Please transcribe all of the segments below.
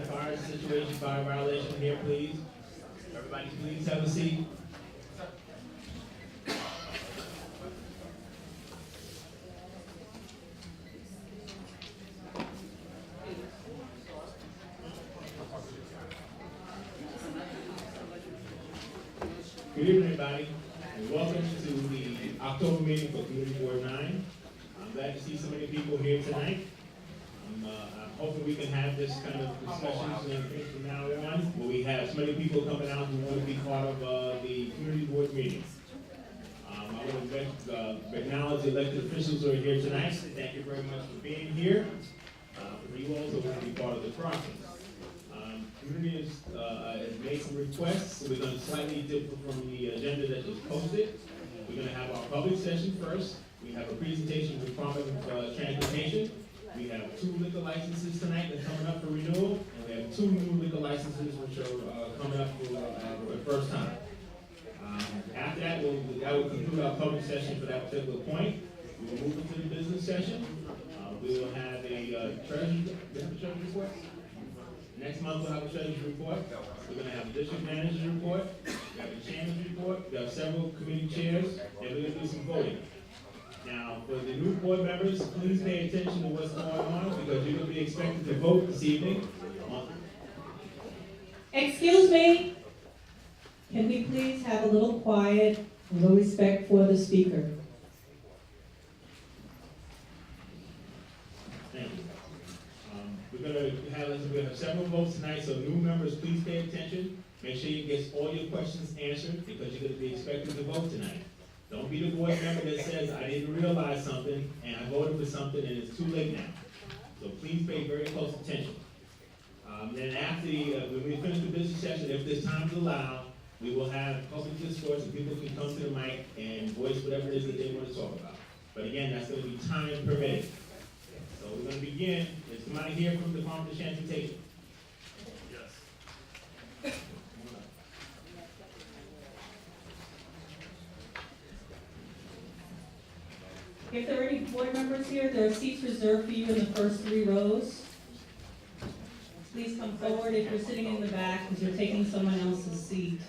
fire situation, fire violation here, please. Everybody, please have a seat. Good evening, everybody, and welcome to the October meeting for Community Board 9. I'm glad to see so many people here tonight. I'm hoping we can have this kind of discussions from now on, where we have so many people coming out who want to be part of the Community Board meeting. I want to acknowledge the elected officials who are here tonight. Thank you very much for being here. For you also want to be part of the process. Community has made some requests, so we're going to slightly differ from the agenda that was posted. We're going to have our public session first. We have a presentation with Department of Transportation. We have 2 liquor licenses tonight that's coming up for renewal, and we have 2 new liquor licenses which are coming up for the first time. After that, that will conclude our public session for that particular point. We will move into the business session. We will have a treasury report. Next month we'll have a treasurer's report. We're going to have a district manager's report. We have a chairman's report. We have several committee chairs, and we're going to do some voting. Now, for the new board members, please pay attention to what's going on because you're going to be expected to vote this evening. Excuse me. Can we please have a little quiet, a little respect for the speaker? Thank you. We're going to have several votes tonight, so new members, please pay attention. Make sure you get all your questions answered because you're going to be expected to vote tonight. Don't be the board member that says, I didn't realize something and I voted for something and it's too late now. So please pay very close attention. Then after when we finish the business session, if this time is allowed, we will have public discourse and people can come to the mic and voice whatever it is that they want to talk about. But again, that's going to be time permitted. So we're going to begin. Is somebody here from the Department of Transportation? Yes. If there are any board members here, there are seats reserved for you in the first 3 rows. Please come forward if you're sitting in the back because you're taking someone else's seat.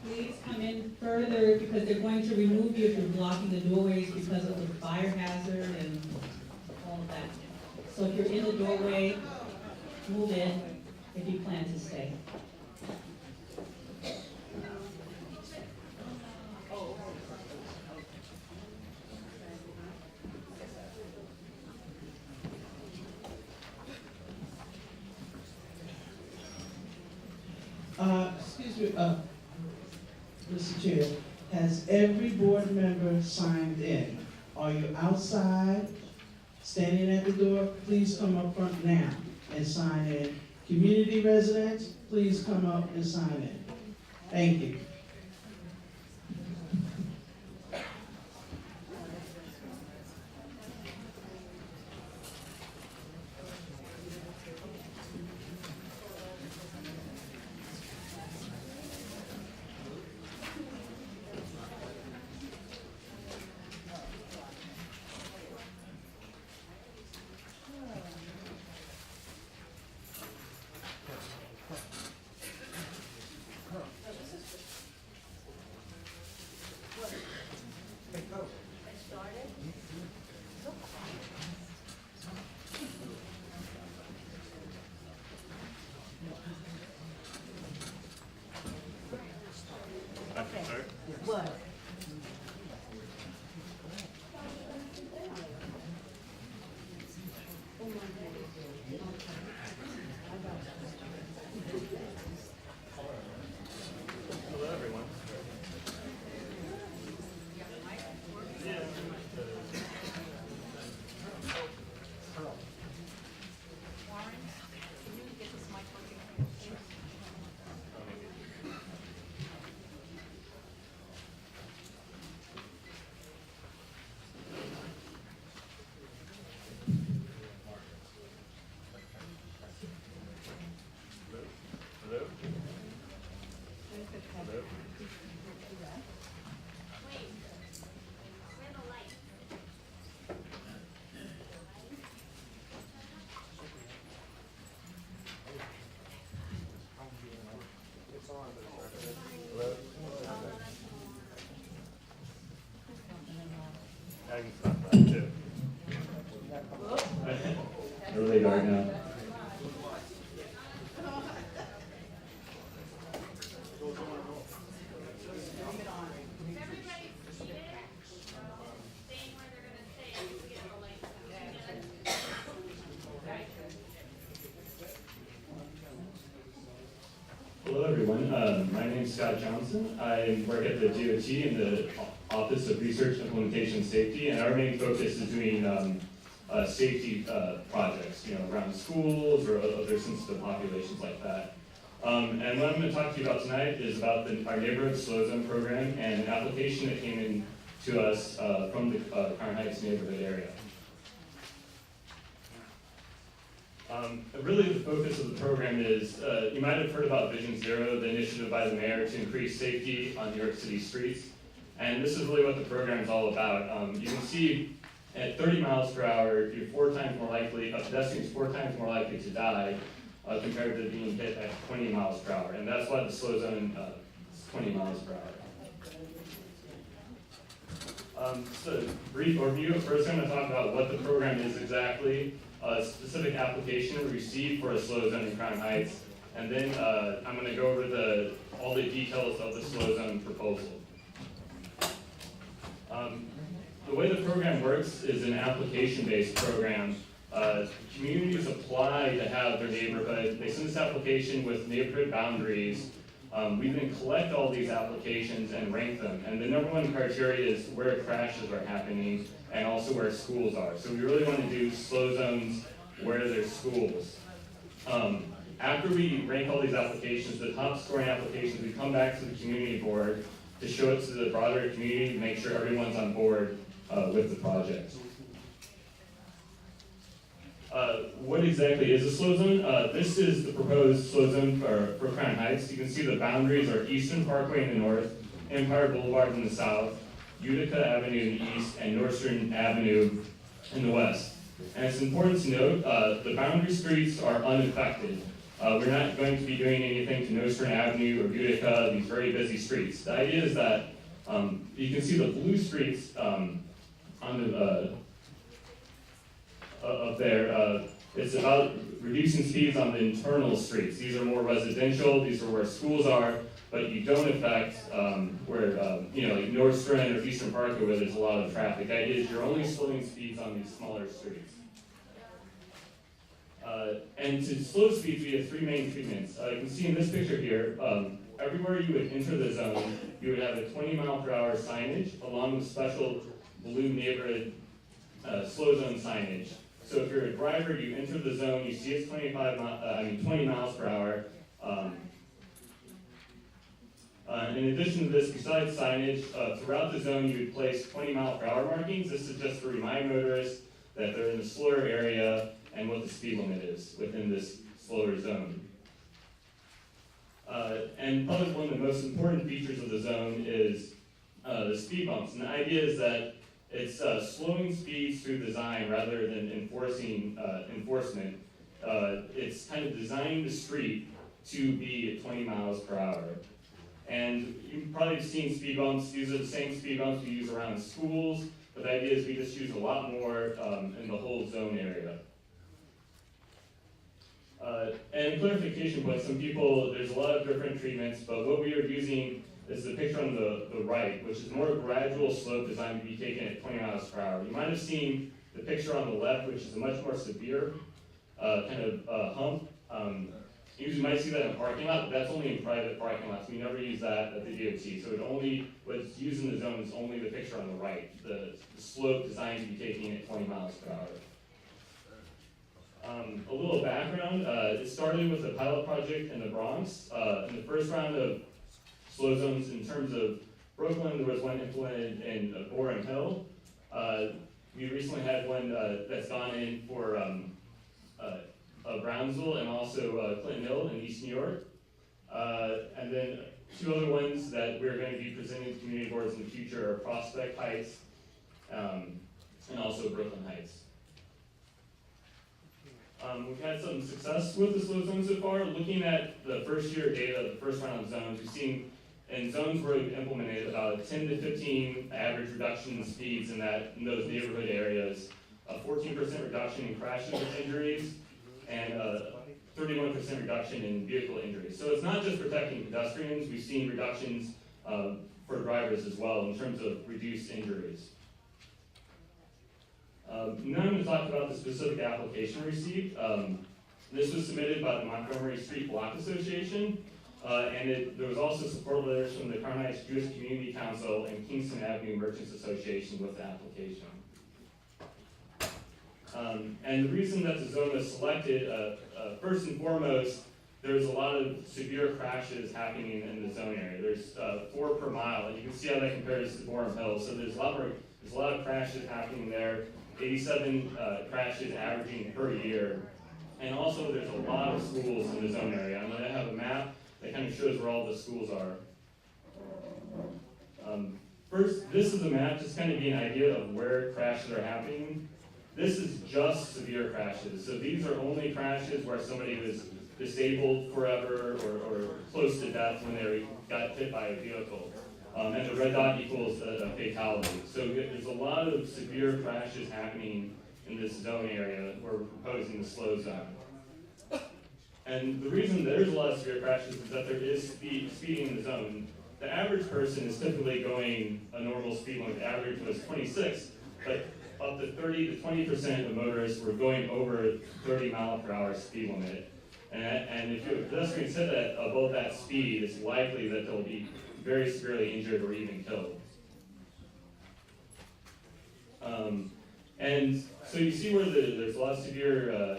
Please come in further because they're going to remove you if you're blocking the doorways because of the fire hazard and all of that. So if you're in the doorway, move in if you plan to stay. Excuse me, Mr. Chair, has every board member signed in? Are you outside, standing at the door? Please come up front now and sign in. Community residents, please come up and sign in. Thank you. I can stop that too. Really dark now. Hello everyone, my name is Scott Johnson. I work at the DOT in the Office of Research, Implementation, and Safety, and our main focus is doing safety projects, around schools or other sensitive populations like that. And what I'm going to talk to you about tonight is about our neighborhood slow zone program and an application that came in to us from the Crown Heights neighborhood area. Really the focus of the program is, you might have heard about Vision Zero, the initiative by the mayor to increase safety on New York City streets. And this is really what the program is all about. You can see at 30 miles per hour, you're 4 times more likely, a pedestrian is 4 times more likely to die compared to being hit at 20 miles per hour. And that's why the slow zone is 20 miles per hour. So brief overview. First, I'm going to talk about what the program is exactly, a specific application we received for a slow zone in Crown Heights, and then I'm going to go over all the details of the slow zone proposal. The way the program works is an application-based program. Communities apply to have their neighborhood. They send this application with neighborhood boundaries. We then collect all these applications and rank them. And the number one criteria is where crashes are happening and also where schools are. So we really want to do slow zones where there's schools. After we rank all these applications, the top scoring applications, we come back to the community board to show it to the broader community to make sure everyone's on board with the project. What exactly is a slow zone? This is the proposed slow zone for Crown Heights. You can see the boundaries are Eastern Parkway in the north, Empire Boulevard in the south, Utica Avenue in the east, and Nordstrom Avenue in the west. And it's important to note, the boundary streets are unaffected. We're not going to be doing anything to Nordstrom Avenue or Utica, these very busy streets. The idea is that you can see the blue streets on the up there. It's about reducing speeds on the internal streets. These are more residential, these are where schools are, but you don't affect where, like Nordstrom or Eastern Parkway where there's a lot of traffic. The idea is you're only slowing speeds on these smaller streets. And to slow speeds, we have 3 main treatments. You can see in this picture here, everywhere you would enter the zone, you would have a 20-mile-per-hour signage along with special blue neighborhood slow zone signage. So if you're a driver, you enter the zone, you see it's 20 miles per hour. In addition to this, besides signage, throughout the zone you would place 20-mile-per-hour markings. This is just to remind motorists that they're in the slower area and what the speed limit is within this slower zone. And probably one of the most important features of the zone is the speed bumps. And the idea is that it's slowing speeds through design rather than enforcement. It's kind of designing the street to be at 20 miles per hour. And you've probably seen speed bumps. These are the same speed bumps we use around schools, but the idea is we just use a lot more in the whole zone area. And clarification point, there's a lot of different treatments, but what we are using is the picture on the right, which is more gradual slope designed to be taken at 20 miles per hour. You might have seen the picture on the left, which is a much more severe kind of hump. You usually might see that in a parking lot, but that's only in private parking lots. We never use that at the DOT. So what's used in the zone is only the picture on the right, the slope designed to be taken at 20 miles per hour. A little background, it started with a pilot project in the Bronx. In the first round of slow zones in terms of Brooklyn, there was one implemented in Boren Hill. We recently had one that's gone in for Brownsville and also Clinton Hill in East New York. And then two other ones that we're going to be presenting to community boards in the future are Prospect Heights and also Brooklyn Heights. We've had some success with the slow zone so far. Looking at the first year data, the first round of zones, we've seen in zones where we've implemented about a 10 to 15 average reduction in speeds in those neighborhood areas, a 14% reduction in crashes and injuries, and a 31% reduction in vehicle injuries. So it's not just protecting pedestrians, we've seen reductions for drivers as well in terms of reduced injuries. Now I'm going to talk about the specific application received. This was submitted by the Montgomery Street Block Association, and there was also support letters from the Crown Heights Jewish Community Council and Kingston Avenue Merchants Association with the application. And the reason that the zone was selected, first and foremost, there's a lot of severe crashes happening in the zone area. There's 4 per mile, and you can see how that compares to Borum Hill. So there's a lot of crashes happening there. 87 crashes averaging per year. And also there's a lot of schools in the zone area. I'm going to have a map that kind of shows where all the schools are. First, this is a map just kind of give you an idea of where crashes are happening. This is just severe crashes. So these are only crashes where somebody was disabled forever or close to death when they got hit by a vehicle. And the red dot equals a fatality. So there's a lot of severe crashes happening in this zone area where we're proposing the slow zone. And the reason there's a lot of severe crashes is that there is speeding in the zone. The average person is typically going a normal speed limit. The average was 26, but up to 30 to 20% of motorists were going over 30 mile per hour speed limit. And if your pedestrians hit that above that speed, it's likely that they'll be very severely injured or even killed. And so you see where there's a lot of severe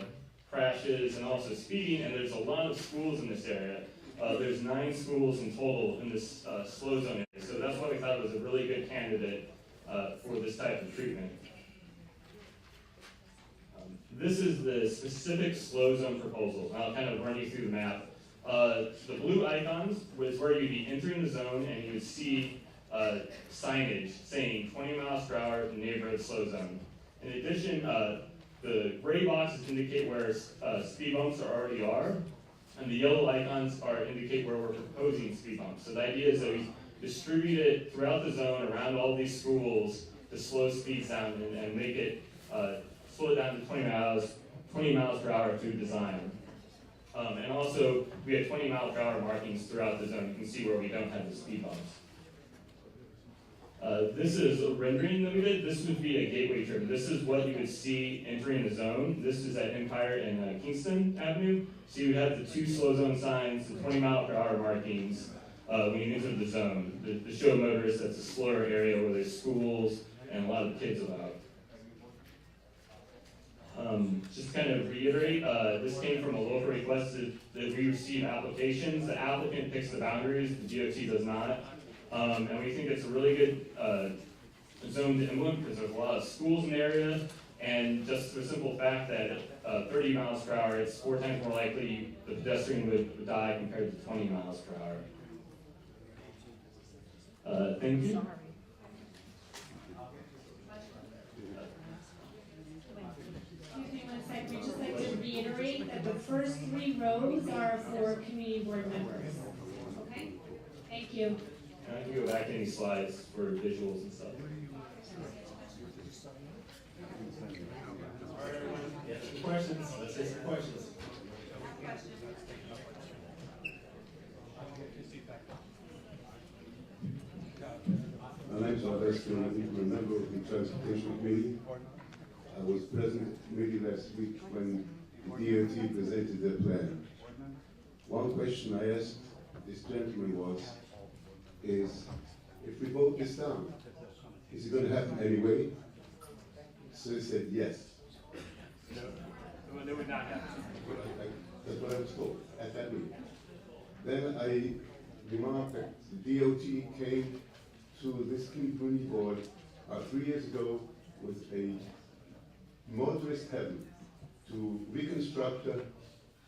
crashes and also speeding, and there's a lot of schools in this area. There's 9 schools in total in this slow zone area, so that's why we thought it was a really good candidate for this type of treatment. This is the specific slow zone proposal. I'll kind of run you through the map. The blue icons was where you'd be entering the zone and you would see signage saying 20 miles per hour neighborhood slow zone. In addition, the gray boxes indicate where speed bumps already are, and the yellow icons indicate where we're proposing speed bumps. So the idea is that we distribute it throughout the zone around all these schools to slow speeds down and make it slow it down to 20 miles per hour through design. And also, we have 20 mile per hour markings throughout the zone. You can see where we don't have the speed bumps. This is a rendering that we did. This would be a gateway trip. This is what you would see entering the zone. This is at Empire and Kingston Avenue. So you would have the 2 slow zone signs, the 20 mile per hour markings when you enter the zone. The show motorists, that's a slower area where there's schools and a lot of kids about. Just to kind of reiterate, this came from a local request that we receive applications. The applicant picks the boundaries, the DOT does not. And we think it's a really good zone to implement because there's a lot of schools in the area, and just for the simple fact that at 30 miles per hour, it's 4 times more likely the pedestrian would die compared to 20 miles per hour. Thank you. Excuse me one second, we'd just like to reiterate that the first 3 rows are for community board members. Okay? Thank you. And I can go back to any slides for visuals and stuff. All right, everyone, you have some questions? Let's take some questions. My name is Alberto, I'm a member of the Transportation Committee. I was present at the committee last week when the DOT presented their plan. One question I asked this gentleman is, if we vote this down, is it going to happen anyway? So he said yes. No, it would not happen. That's what I was told at that meeting. Then I remarked that the DOT came to this community board 3 years ago with a motorist heaven to reconstruct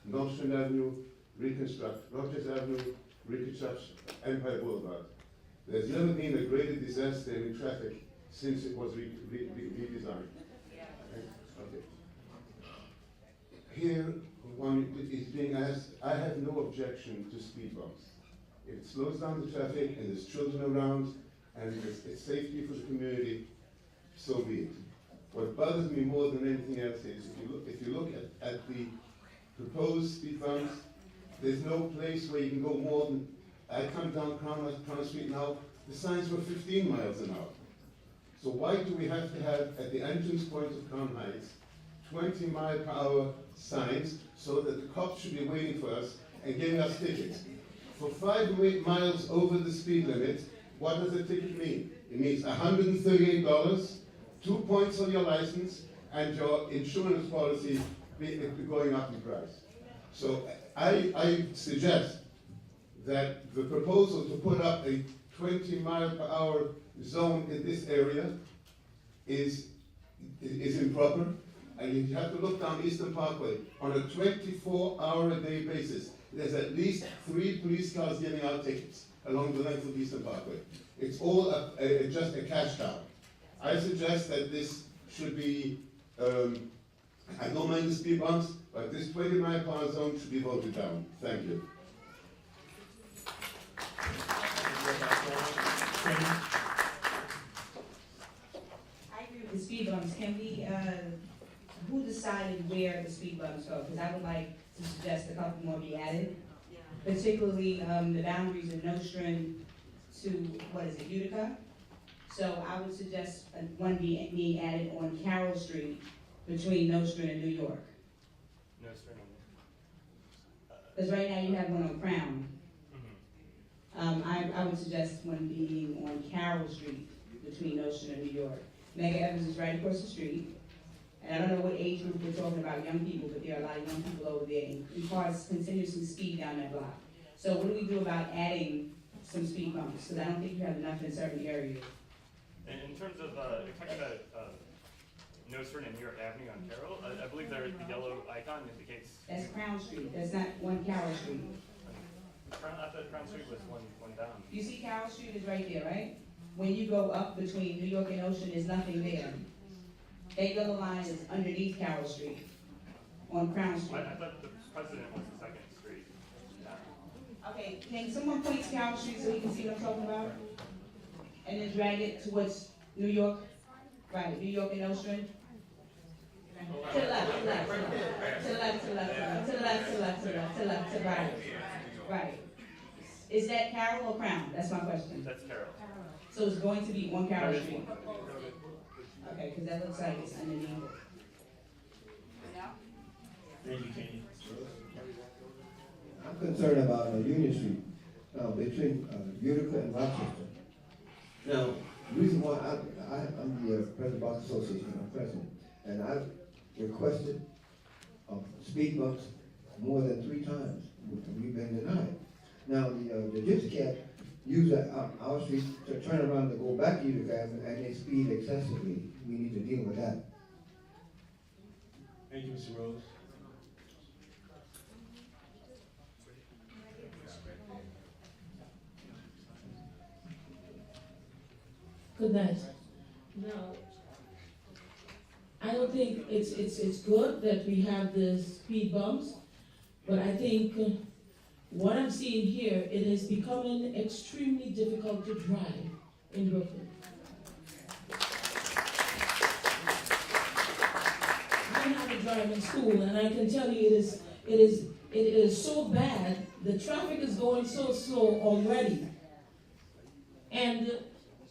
Northern Avenue reconstruct Rogers Avenue, reconstruct Empire Boulevard. There's never been a greater disaster in traffic since it was redesigned. Okay. Here, one is being asked, I have no objection to speed bumps. If it slows down the traffic and there's children around and it's safety for the community, so be it. What bothers me more than anything else is if you look at the proposed speed bumps, there's no place where you can go more than, I come down Crown Street now, the signs were 15 miles an hour. So why do we have to have at the entrance point of Crown Heights 20-mile-per-hour signs so that the cops should be waiting for us and giving us tickets? For 5 miles over the speed limit, what does a ticket mean? It means $138, 2 points on your license, and your insurance policy going up in price. So I suggest that the proposal to put up a 20-mile-per-hour zone in this area is improper. And you have to look down Eastern Parkway on a 24-hour-a-day basis. There's at least 3 police cars giving out tickets along the length of Eastern Parkway. It's all just a cash cow. I suggest that this should be, I don't mind the speed bumps, but this 20-mile-per-hour zone should be voted down. Thank you. I agree with the speed bumps. Can we, who decided where the speed bumps go? Because I would like to suggest a couple more be added. Particularly the boundaries of Nostrand to, what is it, Utica? So I would suggest one being added on Carroll Street between Nostrand and New York. Nostrand. Because right now you have one on Crown. I would suggest one being on Carroll Street between Nostrand and New York. Mega Evans is right across the street. And I don't know what age group we're talking about, young people, but there are a lot of young people over there, and cars continuously speed down that block. So what do we do about adding some speed bumps? Because I don't think you have enough in certain areas. And in terms of, you're talking about Nostrand and New York Avenue on Carroll, I believe the yellow icon indicates. That's Crown Street, that's not one Carroll Street. I thought Crown Street was one down. You see Carroll Street is right there, right? When you go up between New York and Ocean, there's nothing there. That yellow line is underneath Carroll Street, on Crown Street. I thought the President was the second street. Okay, can someone point to Carroll Street so we can see what I'm talking about? And then drag it towards New York? Right, New York and Nostrand? To the left, to the left, to the left, to the left, to the left, to the left, to the left, to the left, to the right. Right. Is that Carroll or Crown? That's my question. That's Carroll. So it's going to be on Carroll Street? Okay, because that looks like it's underneath it. Thank you, Kenny. I'm concerned about Union Street, between Utica and Rochester. Now, the reason why I'm the President Bar Association, I'm president, and I've requested speed bumps more than 3 times. We've been denied. Now, the Gypsy Cat use our street to turn around to go back to Utica Avenue, and they speed excessively. We need to deal with that. Thank you, Mr. Rose. Good night. Now, I don't think it's good that we have the speed bumps, but I think what I'm seeing here, it is becoming extremely difficult to drive in Brooklyn. I have a driving school, and I can tell you it is so bad. The traffic is going so slow already, and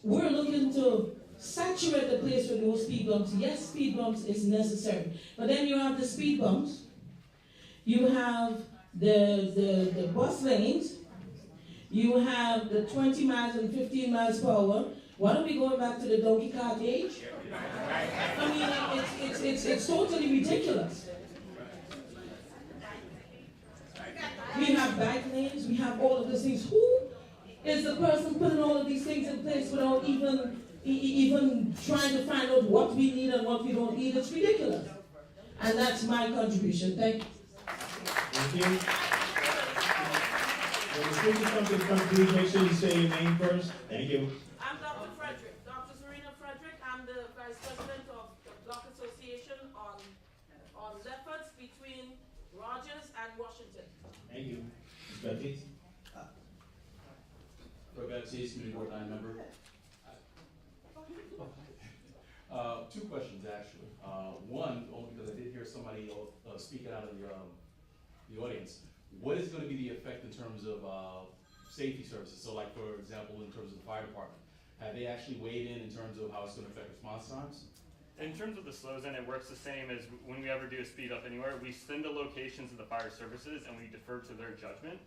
we're looking to saturate the place with no speed bumps. Yes, speed bumps is necessary, but then you have the speed bumps. You have the bus lanes. You have the 20 miles and 15 miles per hour. Why don't we go back to the donkey cart age? I mean, it's totally ridiculous. We have bike lanes. We have all of these things. Who is the person putting all of these things in place without even trying to find out what we need and what we don't need? It's ridiculous. And that's my contribution. Thank you. Thank you. When the speakers come to the front, please make sure you say your name first. Thank you. I'm Dr. Frederick, Dr. Serena Frederick. I'm the Vice President of the Block Association on Leffords between Rogers and Washington. Thank you. Ms. Baptiste? Roy Baptiste, Community Board 9 member. Two questions actually. One, only because I did hear somebody speaking out of the audience. What is going to be the effect in terms of safety services? So like for example, in terms of the fire department, have they actually weighed in terms of how it's going to affect response times? In terms of the slow zone, it works the same as when we ever do a speed up anywhere. We send the locations of the fire services and we defer to their judgment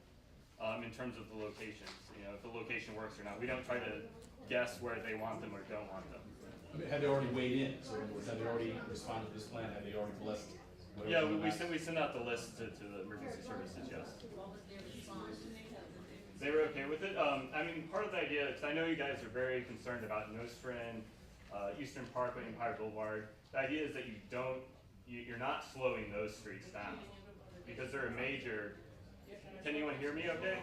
in terms of the locations. You know, if the location works or not. We don't try to guess where they want them or don't want them. I mean, have they already weighed in? So in other words, have they already responded to this plan? Have they already blessed it? Yeah, we send out the list to the emergency services, yes. They were okay with it. I mean, part of the idea, because I know you guys are very concerned about Nostrand, Eastern Parkway, Empire Boulevard. The idea is that you're not slowing those streets down because they're a major. Can anyone hear me okay?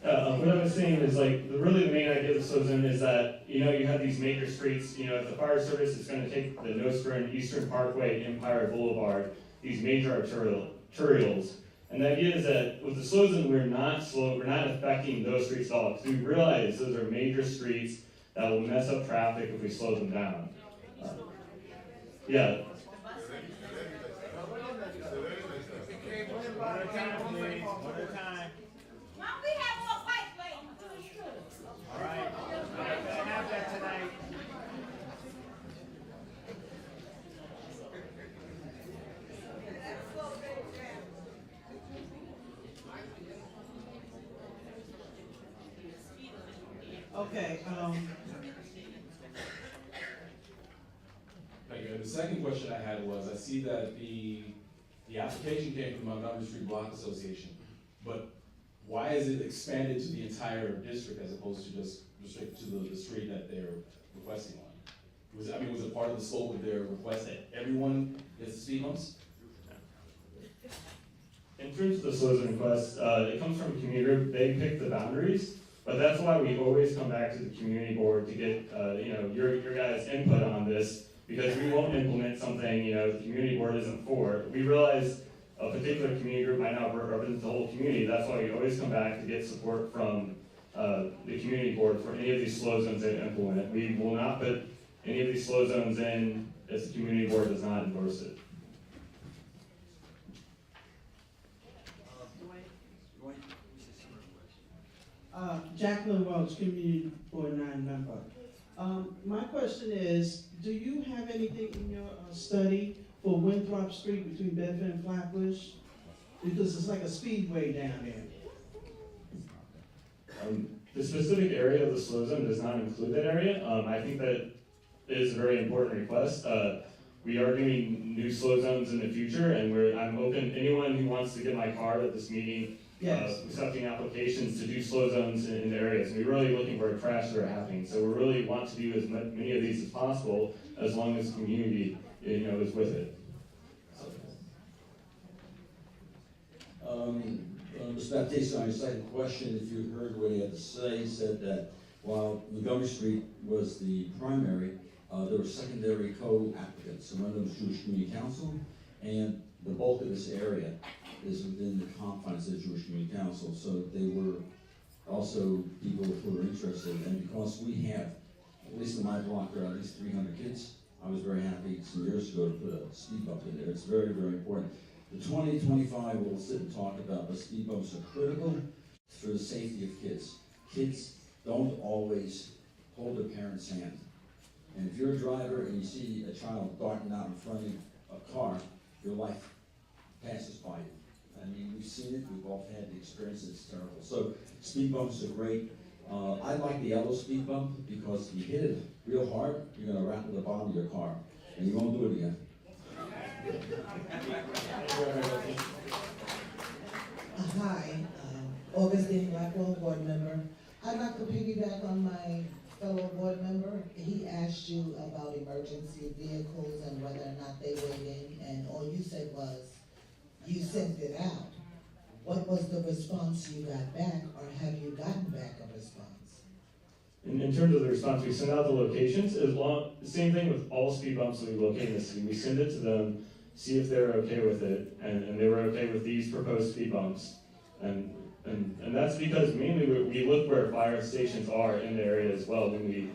What I was saying is like, really the main idea of the slow zone is that, you know, you have these major streets, you know, if the fire service is going to take the Nostrand, Eastern Parkway, Empire Boulevard, these major arterials, and the idea is that with the slow zone, we're not affecting those streets at all, because we realize those are major streets that will mess up traffic if we slow them down. Yeah. One at a time, please. One at a time. Mom, we have more bike lanes. All right. We're not gonna have that tonight. Okay, Thank you. And the second question I had was, I see that the application came from Montgomery Street Block Association, but why is it expanded to the entire district as opposed to just restricted to the street that they're requesting on? Was it part of the scope of their request that everyone gets the speed bumps? In terms of the slow zone request, it comes from a community group. They pick the boundaries, but that's why we always come back to the community board to get your guys' input on this, because we won't implement something the community board isn't for. We realize a particular community group might not represent the whole community. That's why we always come back to get support from the community board for any of these slow zones they implement. We will not put any of these slow zones in if the community board does not endorse it. Jacqueline Welch, Community Board 9 member. My question is, do you have anything in your study for Winthrop Street between Bedford and Flatbush? Because it's like a speedway down there. The specific area of the slow zone does not include that area. I think that is a very important request. We are doing new slow zones in the future, and I'm open, anyone who wants to get my card at this meeting, Yes. accepting applications to do slow zones in the areas. We're really looking where crashes are happening, so we really want to do as many of these as possible, as long as the community, is with it. Ms. Baptiste, on your second question, if you heard what he had to say, he said that while Montgomery Street was the primary, there were secondary co-applicants. And one of them was Jewish Community Council, and the bulk of this area is within the confines of the Jewish Community Council. So they were also people who were interested, and because we have, at least in my block, there are at least 300 kids, I was very happy some years ago to put a speed bump in there. It's very, very important. The 2025 we'll sit and talk about, but speed bumps are critical for the safety of kids. Kids don't always hold their parents' hand. And if you're a driver and you see a child darting out in front of a car, your life passes by you. I mean, we've seen it, we've all had the experience, it's terrible. So speed bumps are great. I like the yellow speed bump because if you hit it real hard, you're gonna rattle the bottom of your car, and you won't do it again. Hi, Augustine Blackwell, board member. I'd like to piggyback on my fellow board member, he asked you about emergency vehicles and whether or not they weighed in, and all you said was, you sent it out. What was the response you got back, or have you gotten back a response? In terms of the response, we send out the locations, same thing with all speed bumps that we locate in the city. We send it to them, see if they're okay with it, and they were okay with these proposed speed bumps. And that's because mainly we look where fire stations are in the area as well when we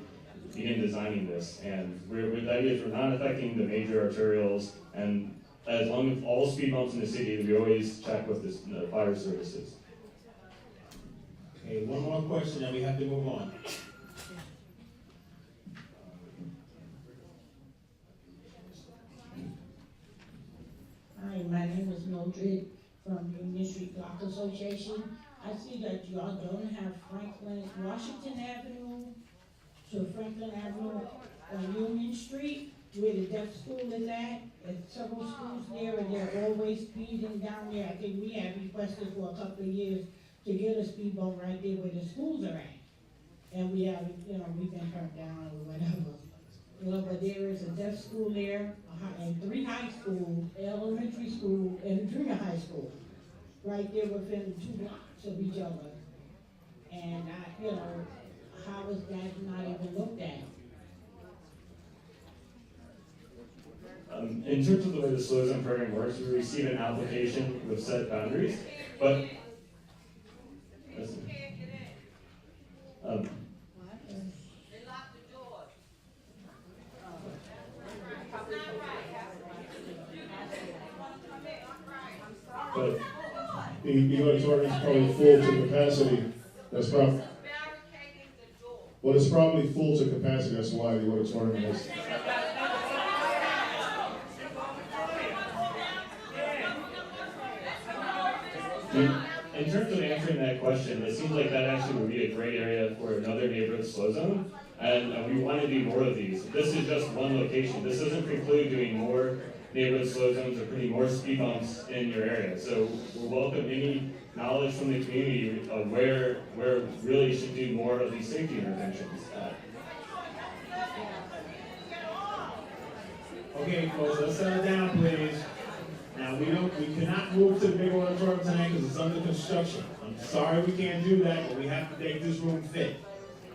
begin designing this. And the idea is we're not affecting the major arterials, and as long as all speed bumps in the city, we always check with the fire services. Okay, one more question, then we have to move on. Hi, my name is Mildred from Union Street Block Association. I see that y'all don't have Washington Avenue to Franklin Avenue on Union Street, where the deaf school is at. There's several schools there, and they're always speeding down there. I think we have requested for a couple of years to get a speed bump right there where the schools are at. And we have, we've been turned down or whatever. But there is a deaf school there, and 3 high schools, elementary school, and junior high school, right there within 2 blocks of each other. And how is that not even looked at? In terms of the way the slow zone program works, we receive an application with set boundaries, but but the auditorium is probably full to capacity. That's probably, well, it's probably full to capacity. That's why the auditorium is. In terms of answering that question, it seems like that actually would be a great area for another neighborhood slow zone, and we want to do more of these. This is just one location. This doesn't preclude doing more neighborhood slow zones or putting more speed bumps in your area. So we'll welcome any knowledge from the community of where really should do more of these safety interventions. Okay, folks, let's settle down, please. Now, we cannot move to the big auditorium tonight because it's under construction. I'm sorry we can't do that, but we have to make this room fit.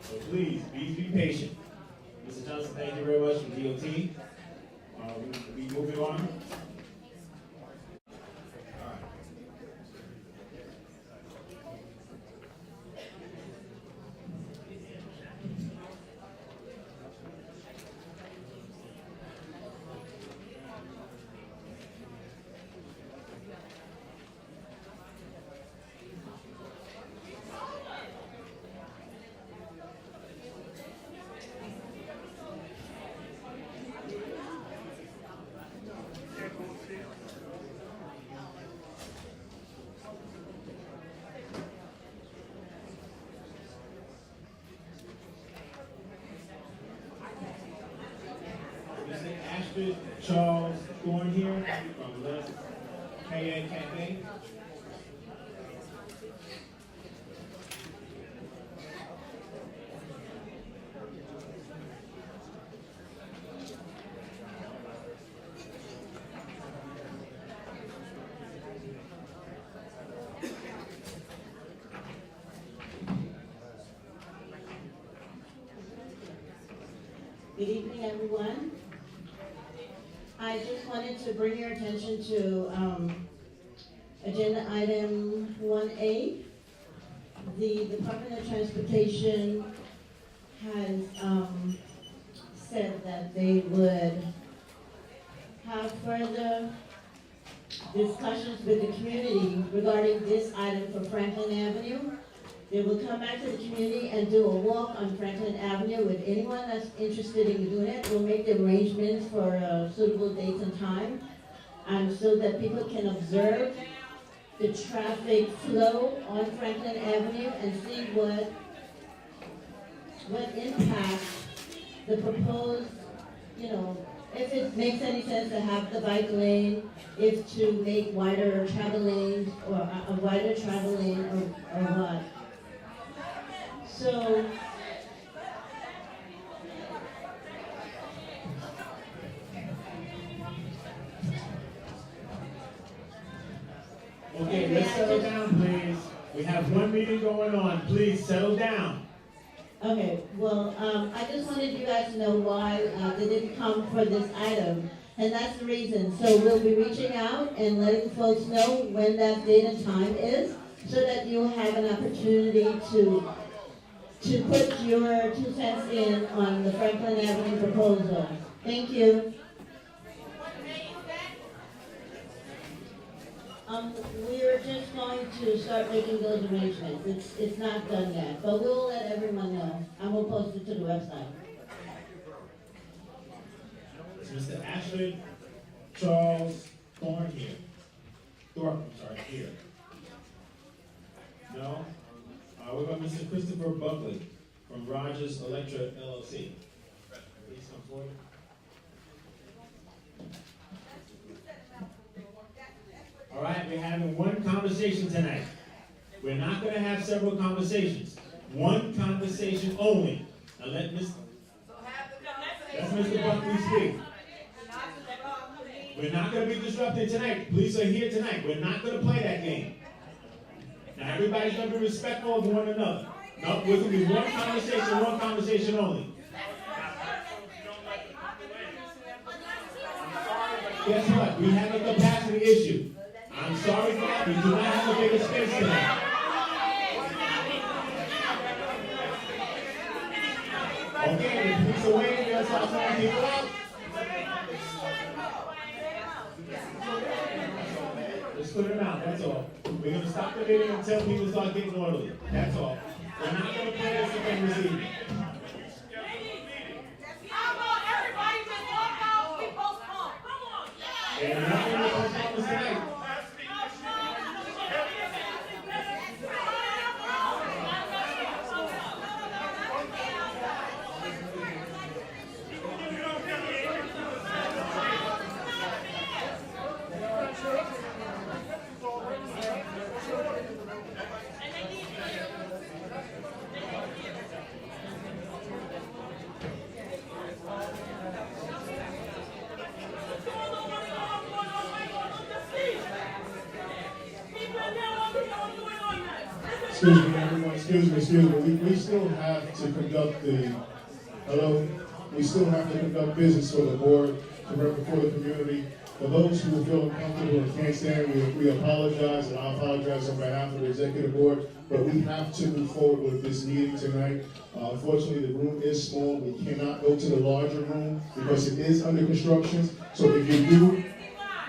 So please be patient. Mr. Johnson, thank you very much from DOT. We'll be moving on. Charles Thorne here from Left KA Cafe. Good evening, everyone. I just wanted to bring your attention to agenda item 1A. The Department of Transportation has said that they would have further discussions with the community regarding this item for Franklin Avenue. They will come back to the community and do a walk on Franklin Avenue with anyone that's interested in doing it. We'll make the arrangements for suitable dates and time, so that people can observe the traffic flow on Franklin Avenue and see what impact the proposed, if it makes any sense to have the bike lane, if to make wider travel lanes or a wider travel lane or what. So We have one meeting going on. Please settle down. Okay, well, I just wanted you guys to know why they didn't come for this item, and that's the reason. So we'll be reaching out and letting folks know when that date and time is, so that you have an opportunity to put your 2 cents in on the Franklin Avenue proposal. Thank you. We're just going to start making those arrangements. It's not done yet, but we'll let everyone know, and we'll post it to the website. Is Mr. Ashford Charles Thorne here? Thorpe, I'm sorry, here. No? What about Mr. Christopher Buckley from Rogers Electra LLC? Please come forward. All right, we're having one conversation tonight. We're not going to have several conversations. One conversation only. Now let Mr. Buckley speak. We're not going to be disrupted tonight. Police are here tonight. We're not going to play that game. Now everybody's going to be respectful of one another. No, we're going to be one conversation only. Guess what? We have a capacity issue. I'm sorry for that. We do not have a bigger space tonight. Okay, the police are waiting. They'll start throwing people out. Just put them out, that's all. We're going to stop the meeting until people start getting orderly. That's all. We're not going to play this again this evening. And nothing to postpone this tonight. Excuse me, everyone, excuse me. We still have to conduct we still have to conduct business for the board, to represent the community. For those who feel uncomfortable and can't stand, we apologize, and I apologize on behalf of the executive board, but we have to move forward with this meeting tonight. Unfortunately, the room is small. We cannot go to the larger room because it is under construction. So if you do,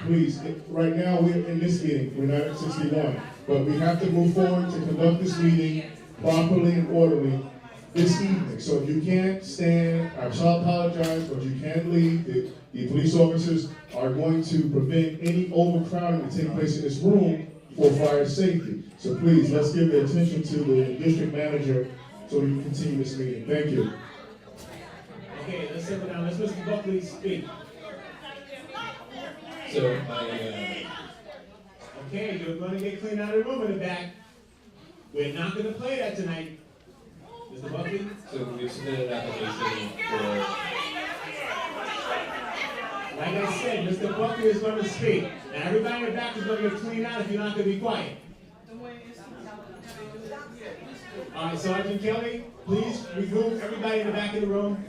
please, right now we're in this meeting, we're not at 61. But we have to move forward to conduct this meeting properly and orderly this evening. So if you can't stand, I shall apologize, but you can leave. The police officers are going to prevent any overcrowding to take place in this room for fire safety. So please, let's give the attention to the district manager so we can continue this meeting. Thank you. Okay, let's settle down. Let's Mr. Buckley speak. So Okay, you're going to get cleaned out of the room in the back. We're not going to play that tonight. Mr. Buckley? So we've submitted an application for... Like I said, Mr. Buckley is going to speak. Now everybody in the back is going to get cleaned out if you're not going to be quiet. All right, Sergeant Kelly, please remove everybody in the back of the room.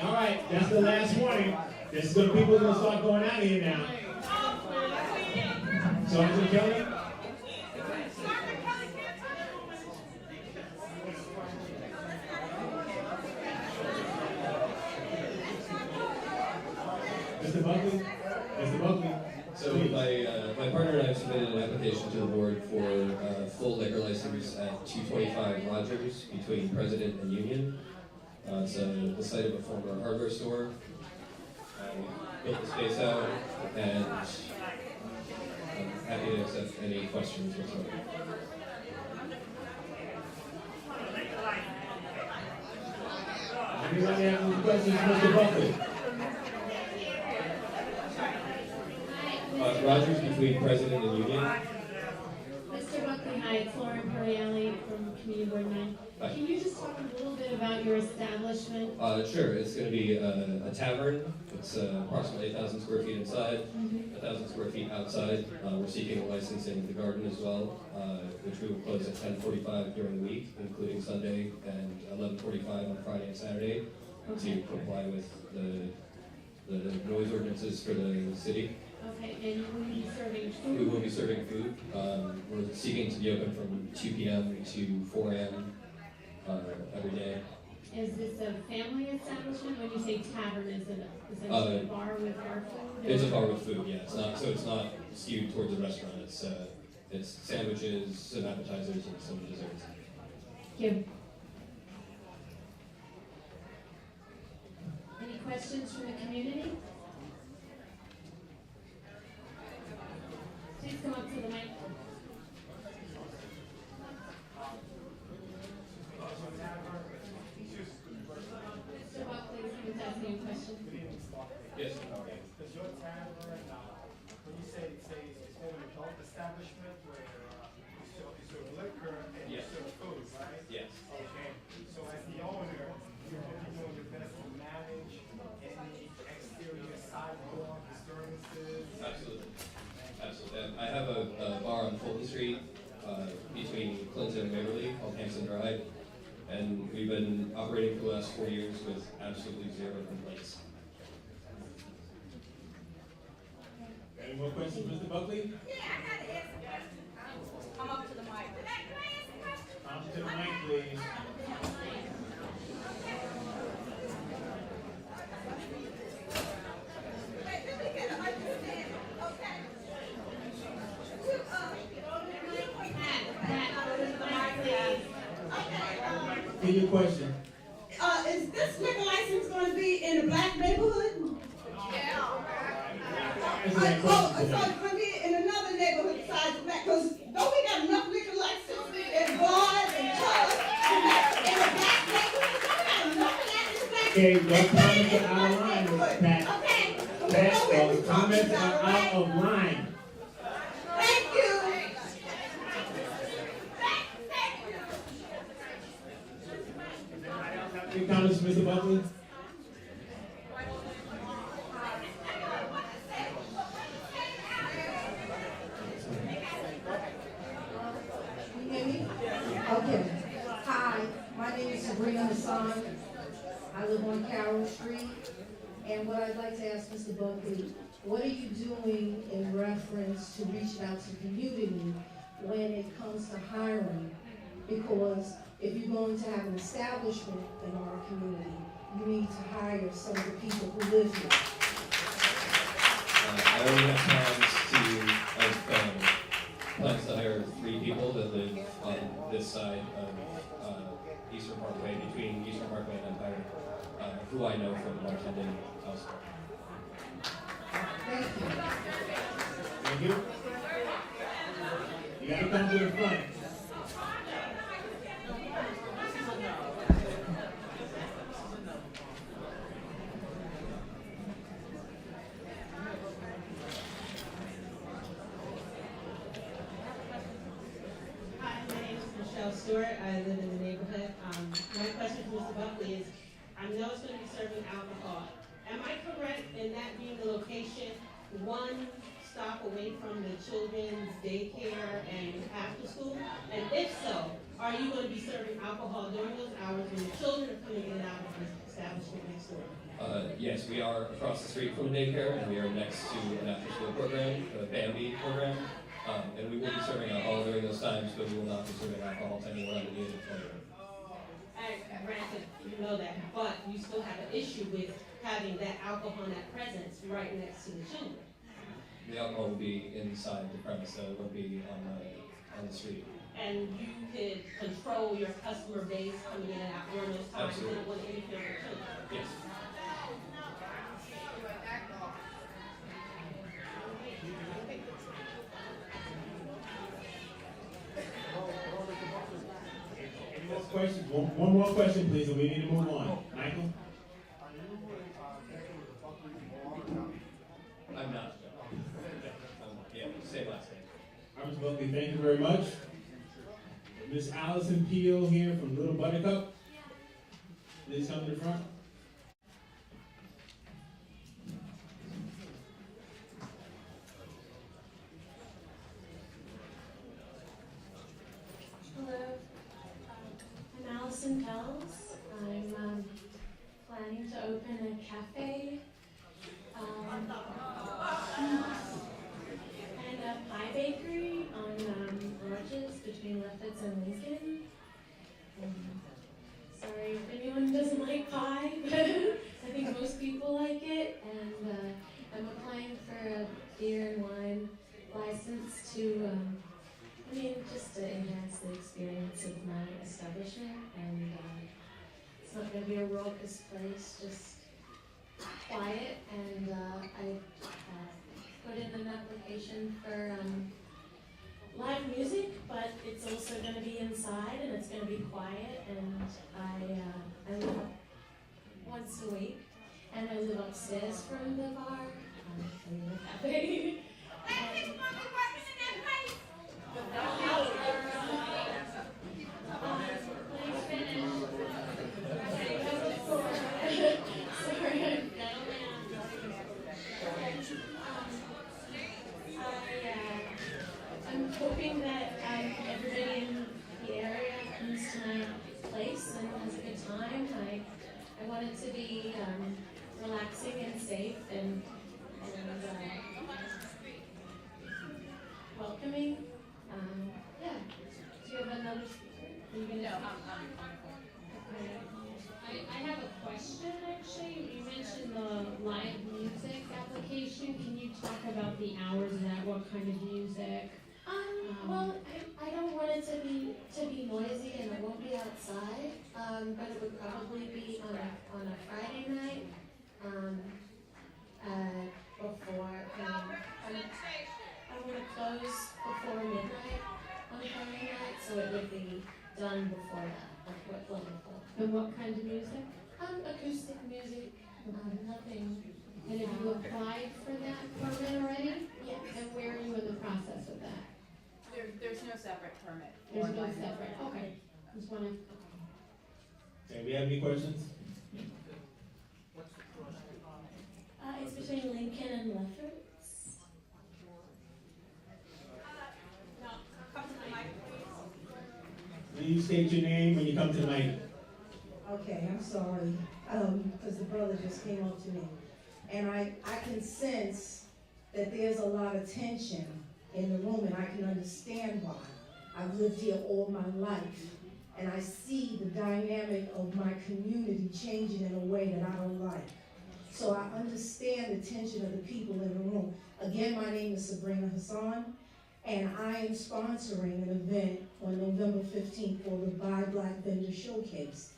All right, that's the last warning. People are going to start going out of here now. Sergeant Kelly? Mr. Buckley? Mr. Buckley? So my partner and I have submitted an application to the board for full liquor license at 225 Rogers between President and Union. It's the site of a former hardware store. We built the space out, and I'm happy to accept any questions whatsoever. Anybody have any questions, Mr. Buckley? Rogers between President and Union. Mr. Buckley, hi. Hi, it's Lauren Perrielli from Community Board 9. Hi. Can you just talk a little bit about your establishment? Sure, it's going to be a tavern. It's approximately 8,000 square feet inside, 1,000 square feet outside. We're seeking a licensing of the garden as well, which we will close at 10:45 during the week, including Sunday, and 11:45 on Friday and Saturday to comply with the noise ordinances for the city. Okay, and will you be serving food? We will be serving food. We're seeking to be open from 2 p.m. to 4 a.m. Every day. Is this a family establishment? When you say tavern, is it essentially a bar with our food? It's a bar with food, yeah. It's not skewed towards a restaurant. It's sandwiches, some appetizers, and some desserts. Thank you. Any questions from the community? Please come up to the mic. Mr. Buckley, someone's asking a question. Yes. Does your tavern, when you say it's an adult establishment where you serve liquor and you Yes. serve food, right? Yes. Okay. So as the owner, you're doing your best to manage any exterior sidewalk disturbances? Absolutely. Absolutely. I have a bar on Fulton Street between Clinton and Waverly called Hampson Drive, and we've been operating for the last 4 years with absolutely zero complaints. Any more questions, Mr. Buckley? Yeah, I gotta ask a question. Come up to the mic. Can I ask a question? Come to the mic, please. Wait, let me get an understanding, okay? Hear your question. Is this liquor license gonna be in a black neighborhood? Yeah. Answer that So question. it's gonna be in another neighborhood besides black, cause don't we got enough liquor licenses in bars and clubs in a black neighborhood? Don't we got enough of that in the black? Okay, your comments are out of line, Pat. Okay. Pat, your comments are out of line. Thank you. Any comments, Mr. Buckley? You hear me? Okay. Hi, my name is Sabrina Hassan. I live on Carroll Street. And what I'd like to ask Mr. Buckley, what are you doing in reference to reaching out to the community when it comes to hiring? Because if you're going to have an establishment in our community, you need to hire some of the people who live here. I already have plans to hire 3 people that live on this side of Eastern Parkway, between Eastern Parkway and Empire, who I know from bartending elsewhere. Thank you. Thank you. You gotta come to the front. Hi, my name is Michelle Stewart. I live in the neighborhood. My question to Mr. Buckley is, I know it's going to be serving alcohol. Am I correct in that being the location, one stop away from the children's daycare and after school? And if so, are you going to be serving alcohol during those hours when the children are coming in and out of the establishment next door? Yes, we are across the street from a daycare, and we are next to an after-school program, a Bambi program. And we will be serving alcohol during those times, but we will not be serving alcohol to anyone under the age of 21. Granted, you know that, but you still have an issue with having that alcohol and that presence right next to the children. The alcohol will be inside the premise, so it won't be on the street. And you could control your customer base coming in and out during those times, and it wouldn't interfere with children. Yes. Any more questions? One more question, please, and we need to move on. Michael? I'm not. Yeah, same last name. Mr. Buckley, thank you very much. Miss Allison Peel here from Little Buttercup. Please come to the front. Hello, I'm Allison Pels. I'm planning to open a cafe and a pie bakery on Rogers between Lefferts and Lincoln. Sorry if anyone doesn't like pie, but I think most people like it. And I'm applying for a beer and wine license to just to enhance the experience of my establishment, and it's not going to be a raucous place, just quiet, and I put in an application for live music, but it's also going to be inside, and it's going to be quiet, and I live up once a week, and I live upstairs from the bar, from the cafe. I'm hoping that everybody in the area comes to my place and has a good time. I want it to be relaxing and safe and welcoming. Yeah. Do you have another speaker? No, I have a question actually. You mentioned the live music application. Can you talk about the hours of that? What kind of music? Well, I don't want it to be noisy, and it won't be outside. But it would probably be on a Friday night. Before I want to close before midnight on Friday night, so it would be done before that, well before. And what kind of music? Acoustic music, nothing. And have you applied for that permit already? Yes. And where are you in the process of that? There's no separate permit. There's no separate, okay. Just wanna, Okay, we have any questions? It's between Lincoln and Lefferts. Please state your name when you come to the mic. Okay, I'm sorry, because the brother just came up to me. And I can sense that there's a lot of tension in the room, and I can understand why. I've lived here all my life, and I see the dynamic of my community changing in a way that I don't like. So I understand the tension of the people in the room. Again, my name is Sabrina Hassan, and I am sponsoring an event on November 15th for the Buy Black Vendor Showcase.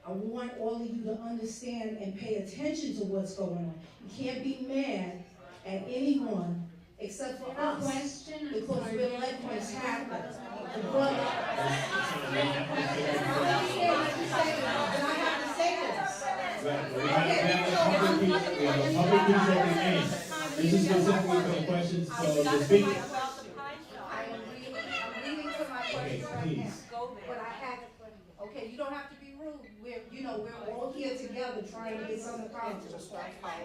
I want all of you to understand and pay attention to what's going on. You can't be mad at anyone except for us, because we're letting this happen. The brother, and I have to say this. Right, we have a public piece that remains. This is specifically for the questions, so the speaker. I'm reading to my question right now. But I have, okay, you don't have to be rude. We're all here together trying to get something accomplished.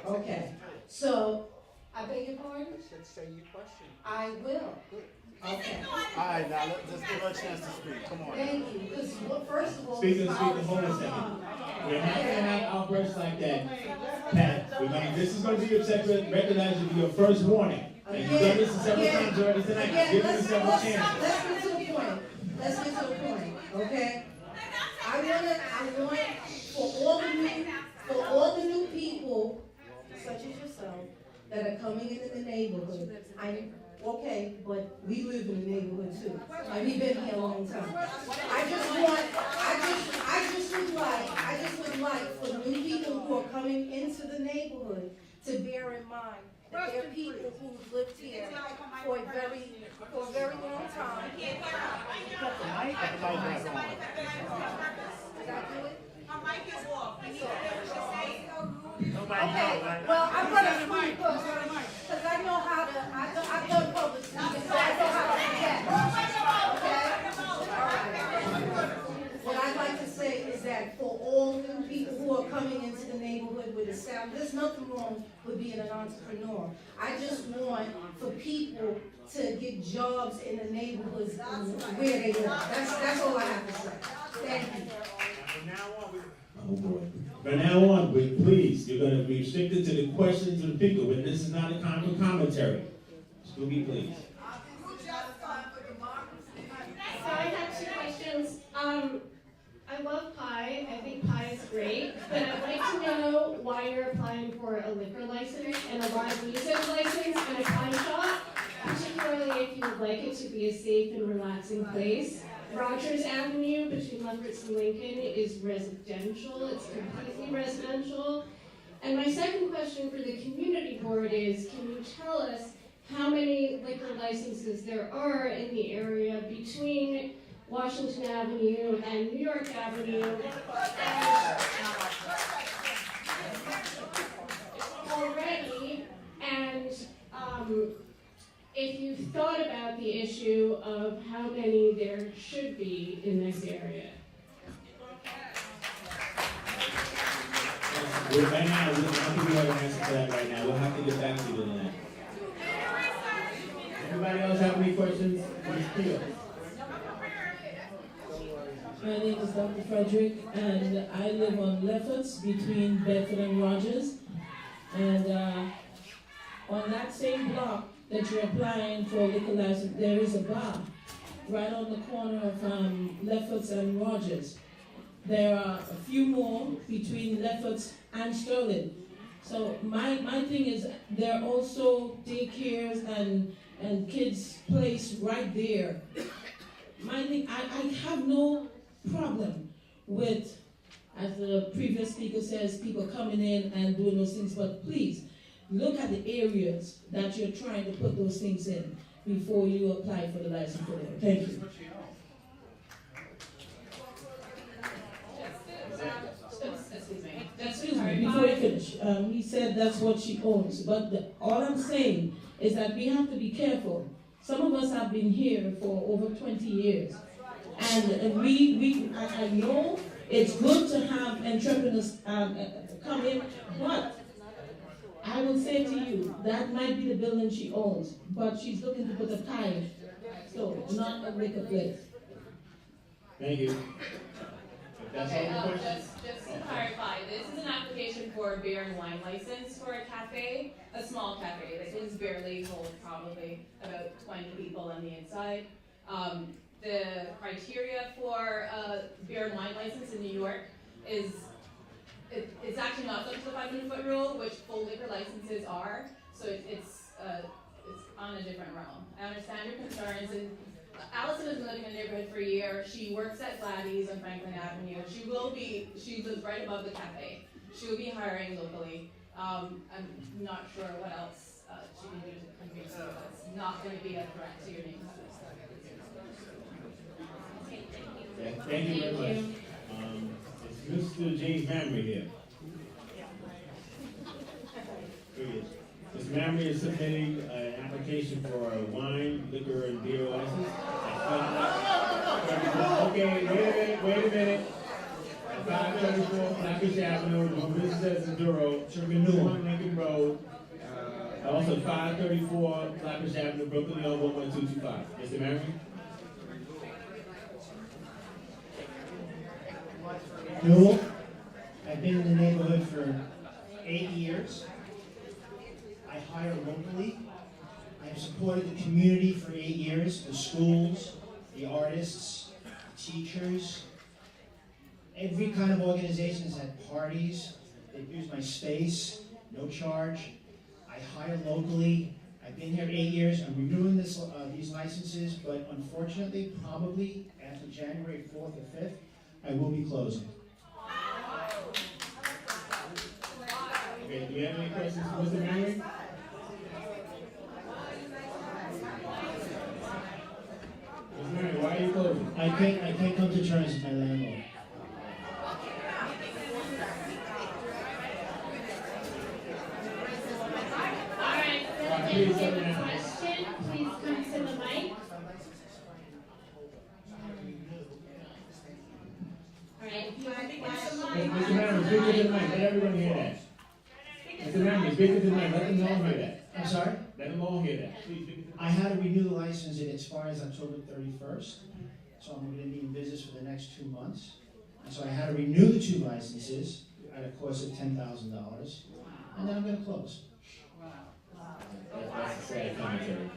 Okay, so, I beg your pardon? I should say your question. I will. Okay. All right, now let's give her a chance to speak. Come on. Thank you, because first of all. Speaker, hold on a second. We're not gonna have outbursts like that, Pat. This is gonna be your second, recognize you for your first warning. And you've done this several times already tonight. Give me several chances. Let's get to the point. Let's get to the point, okay? I want for all the new people, such as yourself, that are coming into the neighborhood. Okay, but we live in the neighborhood too, and we've been here a long time. I just would like for the new people who are coming into the neighborhood to bear in mind that there are people who've lived here for a very long time. Did I do it? Okay, well, I'm gonna speak because I know how to, I've done public speaking, so I know how to react. Okay? All right. there's nothing wrong with being an entrepreneur. I just want for people to get jobs in the neighborhoods where they live. That's all I have to say. Thank you. Oh boy. From now on, please, you're going to be restricted to the questions of the people. But this is not a commentary. Scooby, please. So I have two questions. I love pie. I think pie is great, but I'd like to know why you're applying for a liquor license and a live music license and a pie shop, particularly if you would like it to be a safe and relaxing place. Rogers Avenue between Lefferts and Lincoln is residential. It's completely residential. And my second question for the community board is, can you tell us how many liquor licenses there are in the area between Washington Avenue and New York Avenue? Already, and if you've thought about the issue of how many there should be in this area. Well, right now, I don't think we have an answer for that right now. We'll have to get back to you on that. Anybody else have any questions? Please. My name is Dr. Frederick, and I live on Lefferts between Bedford and Rogers. And on that same block that you're applying for liquor license, there is a bar right on the corner of Lefferts and Rogers. There are a few more between Lefferts and Sterling. So my thing is, there are also daycares and kids' place right there. My thing, I have no problem with, as the previous speaker says, people coming in and doing those things, but please, look at the areas that you're trying to put those things in before you apply for the license for them. Thank you. Excuse me, before you finish, he said that's what she owns, but all I'm saying is that we have to be careful. Some of us have been here for over 20 years, and I know it's good to have entrepreneurs come in, but I will say to you, that might be the building she owns, but she's looking to put a pie store, not a liquor place. Thank you. Okay, just to clarify, this is an application for a beer and wine license for a cafe, a small cafe. This one's barely hold probably about 20 people on the inside. The criteria for a beer and wine license in New York is, it's actually not subject to the 500-foot rule, which full liquor licenses are, so it's on a different realm. I understand your concerns, and Allison has been living in the neighborhood for a year. She works at Gladys on Franklin Avenue. She lives right above the cafe. She will be hiring locally. I'm not sure what else she can do to convince you that it's not going to be a threat to your neighborhood. Thank you very much. Is Mr. James Mamrie here? Here he is. Mr. Mamrie is submitting an application for a wine, liquor, and beer license. Okay, wait a minute. 534 Blackish Avenue, doing business as Enduro, Sherman Lincoln Road. Also 534 Blackish Avenue, Brooklyn, New York, 11225. Mr. Mamrie? Newell. I've been in the neighborhood for 8 years. I hire locally. I have supported the community for 8 years, the schools, the artists, the teachers. Every kind of organization has had parties. They've used my space, no charge. I hire locally. I've been here 8 years. I'm renewing these licenses, but unfortunately, probably after January 4th or 5th, I will be closing. Okay, do you have any questions for Mr. Mamrie? Mr. Mamrie, why are you closing? I can't come to terms with my landlord. All right, Phil, if you have a question, please come to the mic. All right, if you have a question. Mr. Mamrie, speak to the mic. Let everyone hear that. them all hear that. I'm sorry? Let them all hear that. Please. I had to renew the license, it expires October 31st, so I'm gonna be in business for the next 2 months. And so I had to renew the 2 licenses at a cost of $10,000, and then I'm gonna close. That's a sad commentary.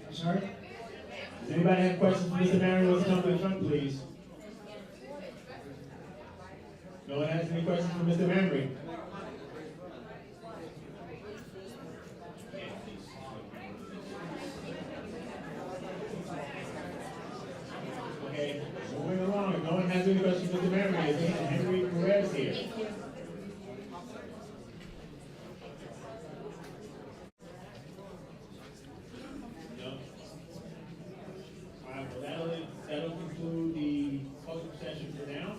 I'm sorry? Does anybody have questions for Mr. Marion? Let's come to the front, please. No one has any questions for Mr. Mamry? Okay, moving along. If no one has any questions for Mr. Mamry, is Henry Perez here? No? All right, well, that'll conclude the public session for now.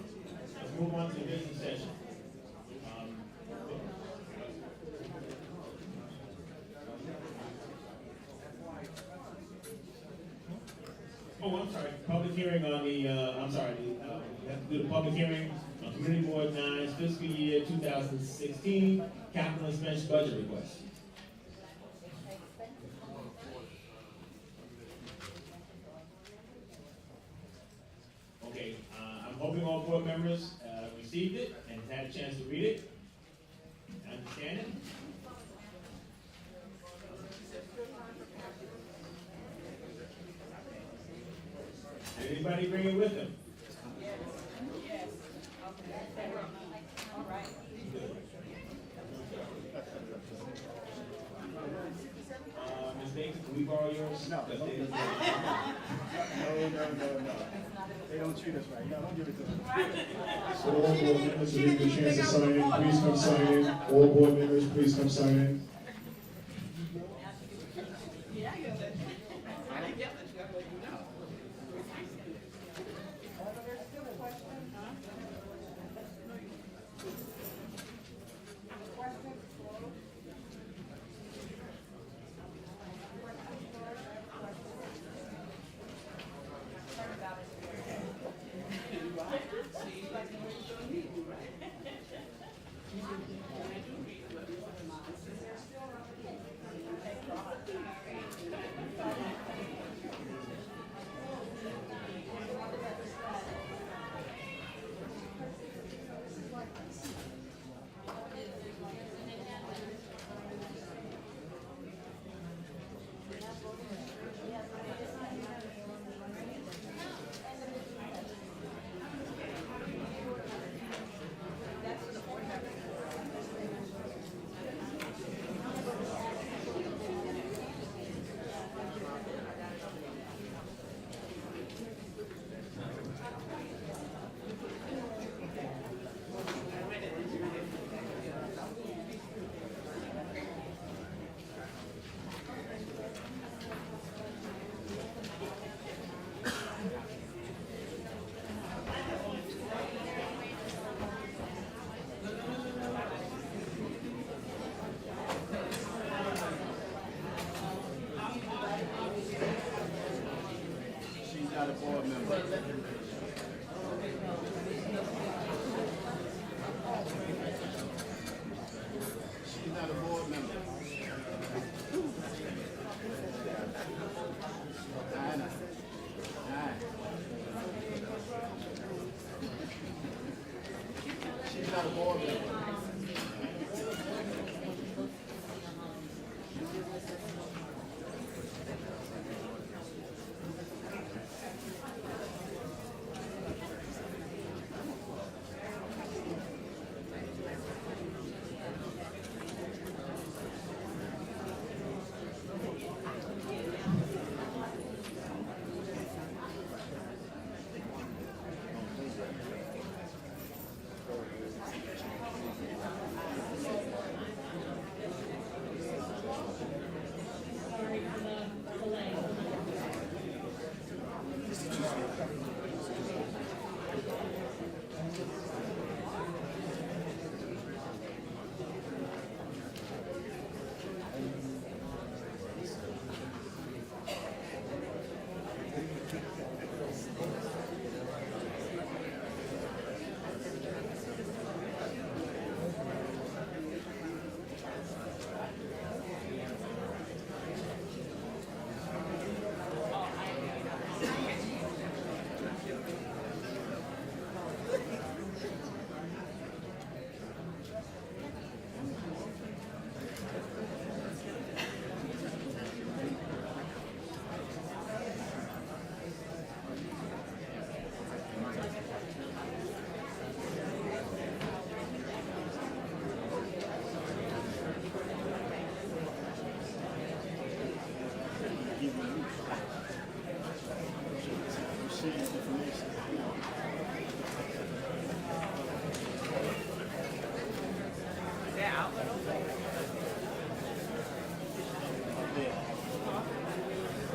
Let's move on to the business session. Oh, I'm sorry, public hearing on the, we have to do the public hearing on Community Board 9's fiscal year 2016 capital expense budget request. Okay, I'm hoping all board members received it and had a chance to read it, understand it. Did anybody bring it with them? Ms. Baker, can we borrow yours? No. No. They don't treat us right. No, don't give it to them. So all board members who didn't get a chance to sign in, please come sign in. All board members, please come sign in. Not a board member. She's not a board member. Anna. She's not a board member.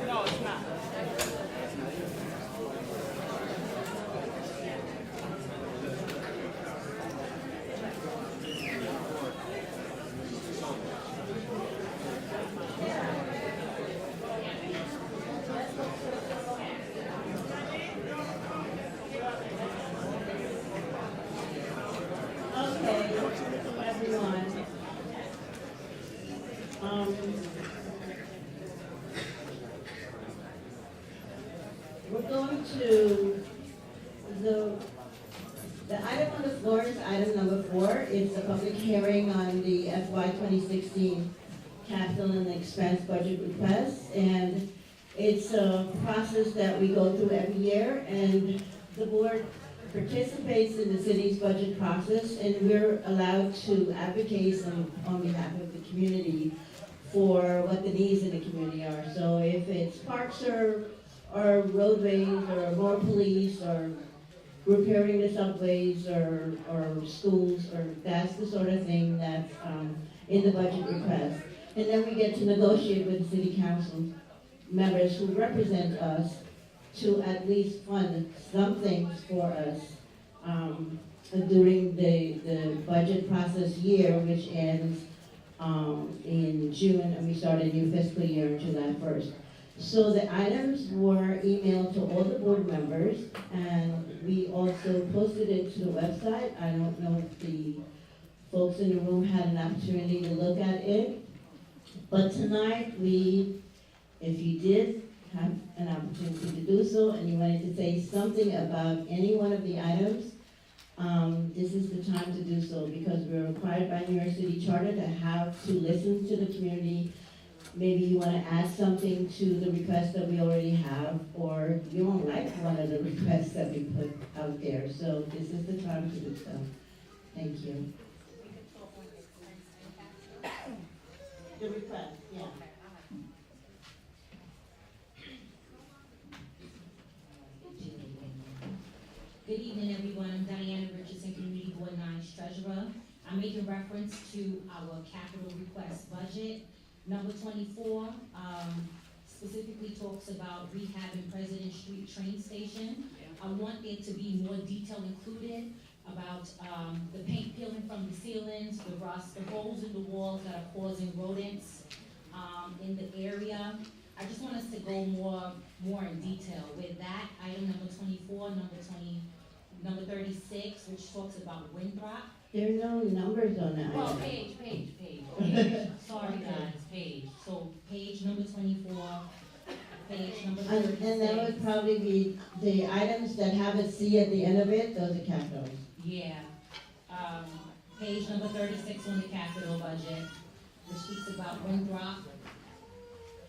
No, it's not. Okay, everyone. We're going to the item on the floor is item number 4. It's a public hearing on the FY 2016 capital and expense budget request. And it's a process that we go through every year, and the board participates in the city's budget process, and we're allowed to advocate on behalf of the community for what the needs in the community are. So if it's parks or roadways or more police or repairing the subways or schools, or that's the sort of thing that's in the budget request. And then we get to negotiate with the city council members who represent us to at least fund some things for us during the budget process year, which ends in June, and we start a new fiscal year on July 1st. So the items were emailed to all the board members, and we also posted it to the website. I don't know if the folks in the room had an opportunity to look at it, but tonight if you did have an opportunity to do so, and you wanted to say something about any one of the items, this is the time to do so, because we're required by New York City Charter to listen to the community. Maybe you want to add something to the request that we already have, or you don't like one of the requests that we put out there. So this is the time to do so. Thank you. The request, yeah. Good evening, everyone. I'm Diana Richardson, Community Board 9's treasurer. I'm making reference to our capital request budget. Number 24 specifically talks about rehabbing President Street train station. I want there to be more detail included about the paint peeling from the ceilings, the rust, the holes in the walls that are causing rodents in the area. I just want us to go more in detail with that. Item number 24, number 36, which talks about Winthrop. There are no numbers on that. Well, page. Sorry, guys, page. So page number 24, page number 36. And that would probably be the items that have a C at the end of it, those are capitals. Yeah. Page number 36 on the capital budget, which speaks about Winthrop.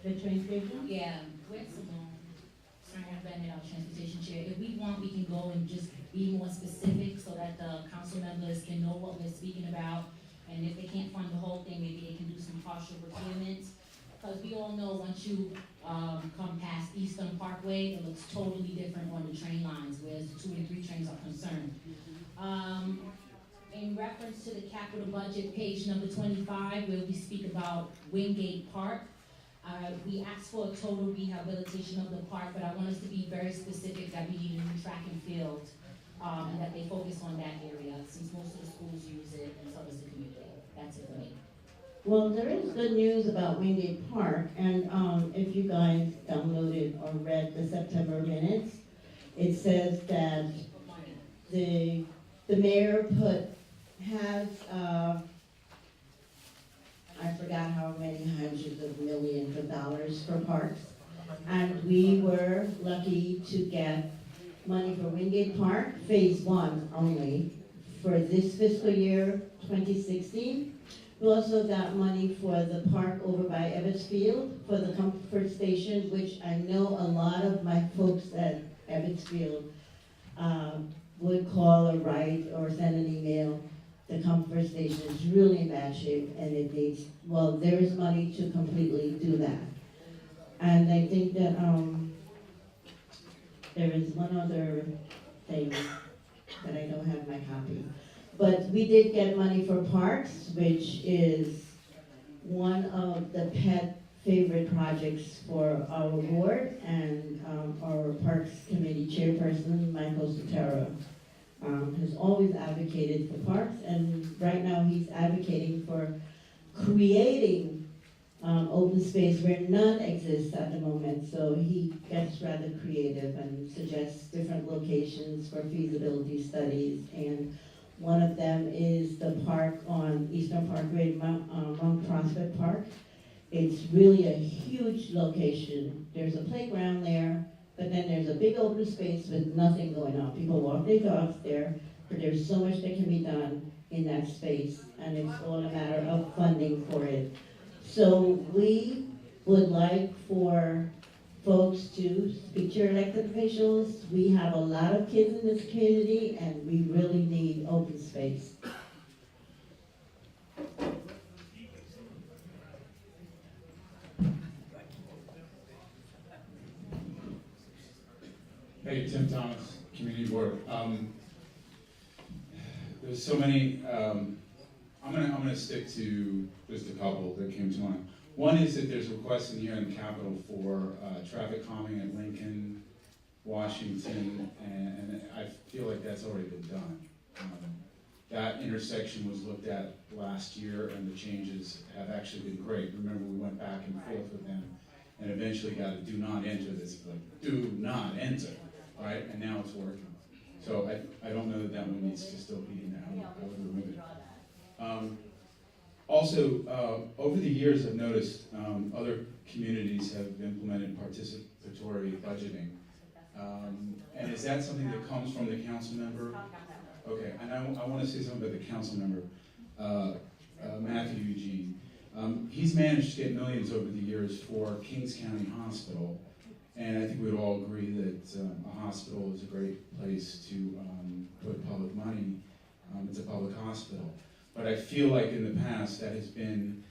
The train station? Yeah, with Simone Bennett, our transportation chair. If we want, we can go and just be more specific so that the council members can know what we're speaking about. And if they can't fund the whole thing, maybe they can do some partial procurements. Because we all know once you come past Eastern Parkway, it looks totally different on the train lines, whereas the 2 and 3 trains are concerned. In reference to the capital budget, page number 25, where we speak about Wingate Park. We asked for a total rehabilitation of the park, but I want us to be very specific that we need a new track and field, and that they focus on that area, since most of the schools use it and so does the community. That's it for me. Well, there is good news about Wingate Park, and if you guys downloaded or read the September minutes, it says that the mayor has I forgot how many hundreds of millions of dollars for parks, and we were lucky to get money for Wingate Park, phase 1 only, for this fiscal year 2016. We also got money for the park over by Ebbets Field for the comfort station, which I know a lot of my folks at Ebbets Field would call or write or send an email. The comfort station is really in bad shape, and it needs, well, there is money to completely do that. And I think that, there is one other thing that I don't have my copy. But we did get money for parks, which is one of the pet favorite projects for our board, and our Parks Committee chairperson, Michael Sotero, has always advocated for parks, and right now he's advocating for creating open space where none exists at the moment. So he gets rather creative and suggests different locations for feasibility studies, and one of them is the park on Eastern Parkway, Mount Prospect Park. It's really a huge location. There's a playground there, but then there's a big open space with nothing going on. People walk their dogs there, but there's so much that can be done in that space, and it's all a matter of funding for it. So we would like for folks to speak to your elected officials. We have a lot of kids in this community, and we really need open space. Hey, Tim Thomas, Community Board. There's so many. I'm gonna stick to just a couple that came to mind. One is that there's requests in here in the Capitol for traffic calming at Lincoln, Washington, and I feel like that's already been done. That intersection was looked at last year, and the changes have actually been great. Remember, we went back and forth with them, and eventually got a do not enter. This like do not enter, right? And now it's working. So I don't know that one needs to still be in there. I would remove it. Also, over the years, I've noticed other communities have implemented participatory budgeting. And is that something that comes from the council member? Okay, and I want to say something about the council member, Matthew Eugene. He's managed to get millions over the years for Kings County Hospital, and I think we'd all agree that a hospital is a great place to put public money. It's a public hospital. But I feel like in the past that has been,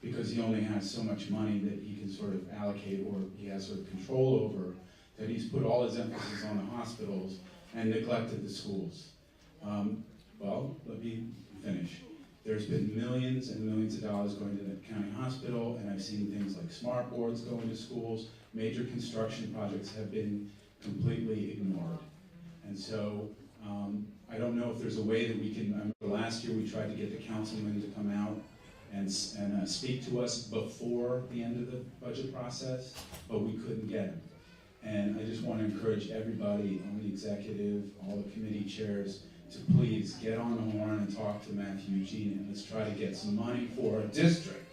because he only has so much money that he can sort of allocate, or he has sort of control over, that he's put all his emphasis on the hospitals and neglected the schools. Well, let me finish. There's been millions and millions of dollars going to the county hospital, and I've seen things like smart boards go into schools. Major construction projects have been completely ignored. And so, I don't know if there's a way that we can, I remember last year we tried to get the councilman to come out and speak to us before the end of the budget process, but we couldn't get him. And I just want to encourage everybody on the executive, all the committee chairs, to please get on the horn and talk to Matthew Eugene, and let's try to get some money for a district.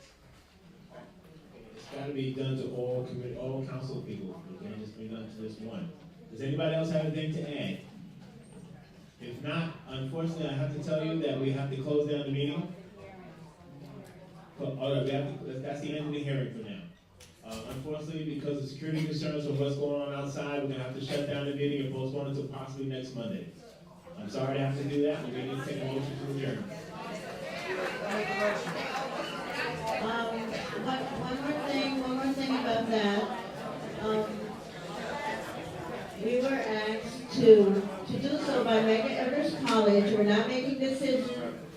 It's got to be done to all committee, all council people. It can't just be done to this one. Does anybody else have anything to add? If not, unfortunately, I have to tell you that we have to close down the meeting. All right, that's the end of the hearing for now. Unfortunately, because of security concerns of what's going on outside, we're going to have to shut down the meeting and postpone it until possibly next Monday. I'm sorry to have to do that. We're going to take a motion to adjourn. One more thing about that. We were asked to do so by Megan Everest College. We're not making decisions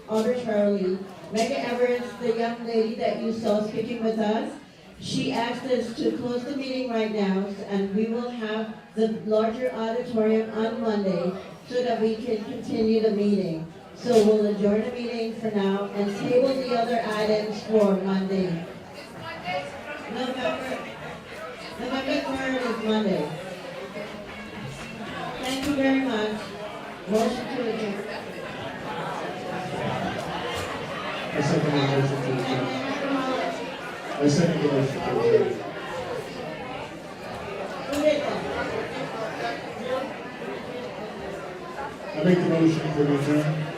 arbitrarily. Megan Everest, the young lady that you saw speaking with us, she asked us to close the meeting right now, and we will have the larger auditorium on Monday so that we can continue the meeting. So we'll adjourn the meeting for now and table the other items for Monday. November 3rd is Monday. Thank you very much. Motion to adjourn. I second the motion to adjourn. I second the motion to adjourn. Who did that? I make the motion to adjourn.